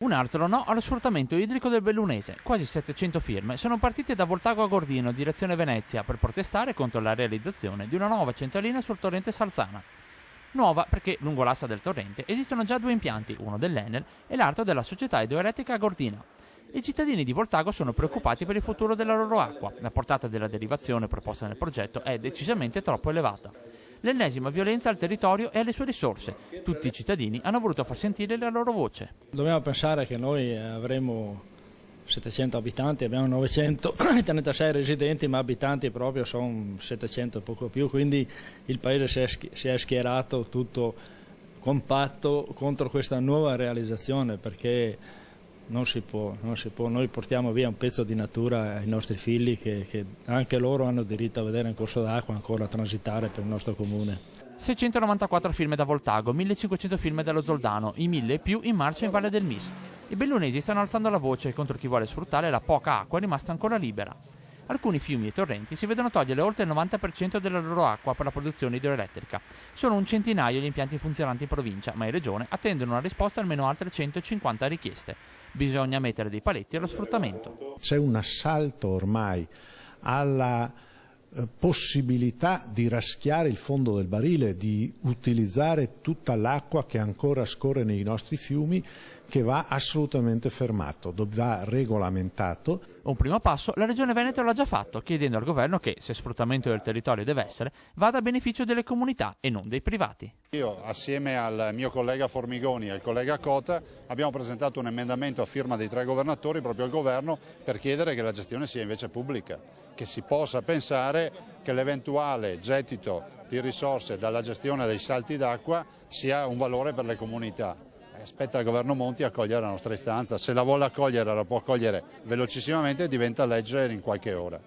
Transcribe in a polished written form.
Un altro no allo sfruttamento idrico del Bellunese. Quasi 700 firme sono partite da Voltago a Gordino, direzione Venezia, per protestare contro la realizzazione di una nuova centralina sul torrente Salzana. Nuova perché lungo l'assa del torrente esistono già 2 impianti, uno dell'Enel e l'altro della società idroelettrica Gordina. I cittadini di Voltago sono preoccupati per il futuro della loro acqua. La portata della derivazione proposta nel progetto è decisamente troppo elevata. L'ennesima violenza al territorio e alle sue risorse. Tutti i cittadini hanno voluto far sentire la loro voce. Dobbiamo pensare che noi avremo 700 abitanti, abbiamo 936 residenti, ma abitanti proprio sono 700 e poco più, quindi il paese si è schierato tutto compatto contro questa nuova realizzazione, perché non si può, noi portiamo via un pezzo di natura ai nostri figli che anche loro hanno diritto a vedere un corso d'acqua ancora transitare per il nostro comune. 694 firme da Voltago, 1500 firme dallo Zoldano, i 1000 e più in marcia in Valle del Mis. I bellunesi stanno alzando la voce contro chi vuole sfruttare la poca acqua rimasta ancora libera. Alcuni fiumi e torrenti si vedono togliere oltre il 90% della loro acqua per la produzione idroelettrica. Sono un centinaio gli impianti funzionanti in provincia, ma in regione attendono una risposta a almeno altre 150 richieste. Bisogna mettere dei paletti allo sfruttamento. C'è un assalto ormai alla possibilità di raschiare il fondo del barile, di utilizzare tutta l'acqua che ancora scorre nei nostri fiumi, che va assolutamente fermato, va regolamentato. Un primo passo la Regione Veneto l'ha già fatto, chiedendo al governo che, se sfruttamento del territorio deve essere, vada a beneficio delle comunità e non dei privati. Io, assieme al mio collega Formigoni e al collega Cota, abbiamo presentato un emendamento a firma dei 3 governatori proprio al governo per chiedere che la gestione sia invece pubblica, che si possa pensare che l'eventuale gettito di risorse dalla gestione dei salti d'acqua sia un valore per le comunità. Aspetta il governo Monti a cogliere la nostra istanza, se la vuole accogliere la può accogliere velocissimamente e diventa legge in qualche ora.